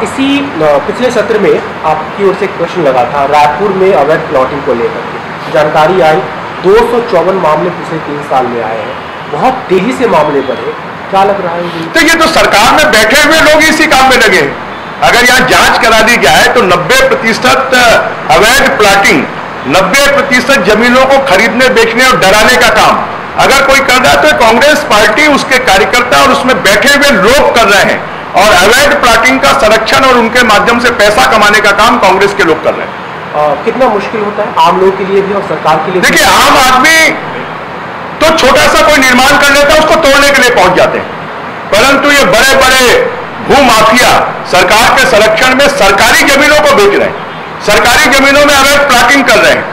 इसी पिछले सत्र में आपकी ओर से एक प्रश्न लगा था रायपुर में अवैध प्लॉटिंग को लेकर के। जानकारी आई 254 मामले पिछले 3 साल में आए हैं, बहुत तेजी से मामले बढ़े। क्या लग रहा है? तो ये तो सरकार में बैठे हुए लोग इसी काम में लगे। अगर यहाँ जांच करा दी जाए तो 90% अवैध प्लॉटिंग, 90% जमीनों को खरीदने बेचने और डराने का काम अगर कोई कर रहा है तो कांग्रेस पार्टी, उसके कार्यकर्ता और उसमें बैठे हुए लोग कर रहे हैं। और अवैध प्लॉटिंग का संरक्षण और उनके माध्यम से पैसा कमाने का काम कांग्रेस के लोग कर रहे हैं। कितना मुश्किल होता है आम लोगों के लिए भी और सरकार के लिए? देखिए, आम आदमी तो छोटा सा कोई निर्माण कर लेता है, उसको तोड़ने के लिए पहुंच जाते हैं, परंतु ये बड़े बड़े भू माफिया सरकार के संरक्षण में सरकारी जमीनों को बेच रहे हैं, सरकारी जमीनों में अवैध प्लॉटिंग कर रहे हैं,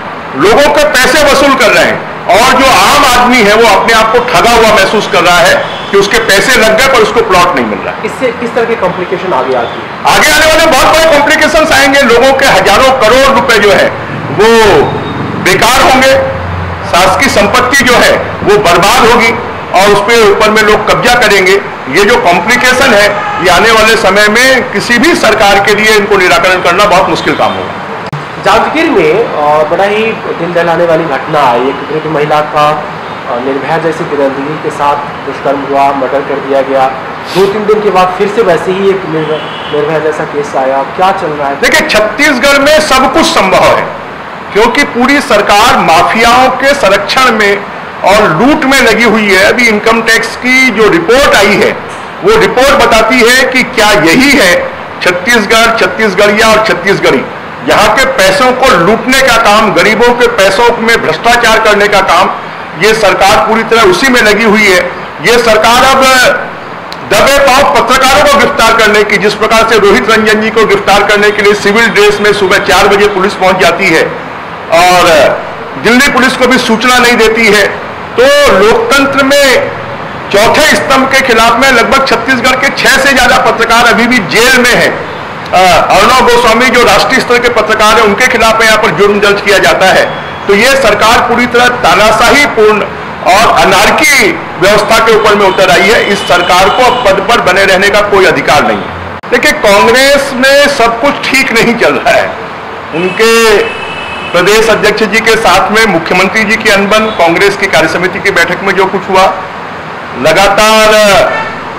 लोगों के पैसे वसूल कर रहे हैं, और जो आम आदमी है वो अपने आप को ठगा हुआ महसूस कर रहा है कि उसके पैसे लग गए पर उसको प्लॉट नहीं मिल रहा है। इससे किस तरह के कॉम्प्लिकेशन आगे आने वाले बहुत बड़े कॉम्प्लिकेशंस आएंगे। लोगों के हजारों करोड़ रुपए जो है वो बेकार होंगे, शासकीय संपत्ति जो है वो बर्बाद होगी और उस पर ऊपर में लोग कब्जा करेंगे। ये जो कॉम्प्लिकेशन है ये आने वाले समय में किसी भी सरकार के लिए इनको निराकरण करना बहुत मुश्किल काम होगा। जांजगीर में बड़ा ही दिल दहलाने वाली घटना आई। एक वृद्ध महिला का निर्भया जैसी गिरफ्तारी के साथ दुष्कर्म हुआ, मर्डर कर दिया गया। 2-3 दिन के बाद फिर से वैसे ही एक निर्भया जैसा केस आया। क्या चल रहा है? देखिए, छत्तीसगढ़ में सब कुछ संभव है क्योंकि पूरी सरकार माफियाओं के संरक्षण में और लूट में लगी हुई है। अभी इनकम टैक्स की जो रिपोर्ट आई है वो रिपोर्ट बताती है कि क्या यही है छत्तीसगढ़, छत्तीसगढ़िया और छत्तीसगढ़ी। यहाँ के पैसों को लूटने का काम, गरीबों के पैसों में भ्रष्टाचार करने का काम, ये सरकार पूरी तरह उसी में लगी हुई है। ये सरकार अब दबे पांव पत्रकारों को गिरफ्तार करने की, जिस प्रकार से रोहित रंजन जी को गिरफ्तार करने के लिए सिविल ड्रेस में सुबह 4 बजे पुलिस पहुंच जाती है और दिल्ली पुलिस को भी सूचना नहीं देती है, तो लोकतंत्र में चौथे स्तंभ के खिलाफ में लगभग छत्तीसगढ़ के 6 से ज्यादा पत्रकार अभी भी जेल में हैं। अर्णव गोस्वामी जो राष्ट्रीय स्तर के पत्रकार हैं उनके खिलाफ यहाँ पर जुर्म दर्ज किया जाता है। तो ये सरकार पूरी तरह तानाशाही पूर्ण और अनारकी व्यवस्था के ऊपर में उतर आई है। इस सरकार को अब पद पर बने रहने का कोई अधिकार नहीं है। देखिए, कांग्रेस में सब कुछ ठीक नहीं चल रहा है। उनके प्रदेश अध्यक्ष जी के साथ में मुख्यमंत्री जी की अनबन, कांग्रेस की कार्यसमिति की बैठक में जो कुछ हुआ, लगातार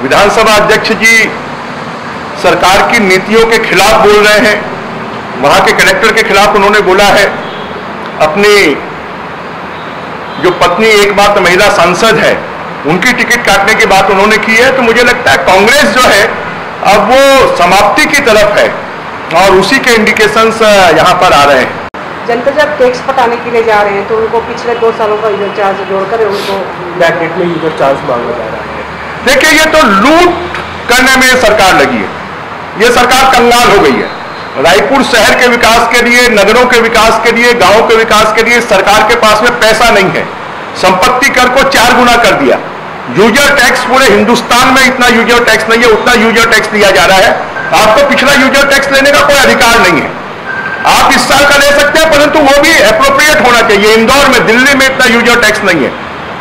विधानसभा अध्यक्ष जी सरकार की नीतियों के खिलाफ बोल रहे हैं। वहां के कलेक्टर के खिलाफ उन्होंने बोला है। अपनी जो पत्नी एकमात्र महिला सांसद है उनकी टिकट काटने की बात उन्होंने की है। तो मुझे लगता है कांग्रेस जो है अब वो समाप्ति की तरफ है और उसी के इंडिकेशंस यहाँ पर आ रहे हैं। जनता जब टैक्स पटाने के लिए जा रहे हैं तो उनको पिछले 2 सालों का यूजर चार्ज जोड़कर उनको ब्रैकेट में यूजर चार्ज मांगा जा रहा है। देखिए, ये तो लूट करने में सरकार लगी है। ये सरकार कंगाल हो गई है। रायपुर शहर के विकास के लिए, नगरों के विकास के लिए, गांवों के विकास के लिए सरकार के पास में पैसा नहीं है। संपत्ति कर को 4 गुना कर दिया। यूजर टैक्स पूरे हिंदुस्तान में इतना यूजर टैक्स नहीं है, उतना यूजर टैक्स लिया जा रहा है। आपको पिछला यूजर टैक्स लेने का कोई अधिकार नहीं है। आप इस साल का ले सकते हैं, परंतु वो भी एप्रोप्रिएट होना चाहिए। इंदौर में, दिल्ली में इतना यूजर टैक्स नहीं है।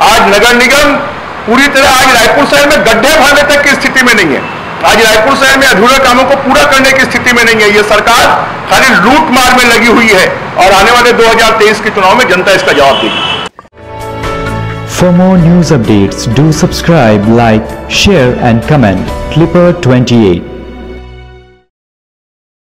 आज नगर निगम पूरी तरह, आज रायपुर शहर में गड्ढे भरने तक की स्थिति में नहीं है। आज रायपुर शहर में अधूरे कामों को पूरा करने की स्थिति में नहीं है। ये सरकार खाली लूट मार में लगी हुई है और आने वाले 2023 के चुनाव में जनता इसका जवाब देगी। For more news updates, do subscribe, like, share and comment. Clipper 28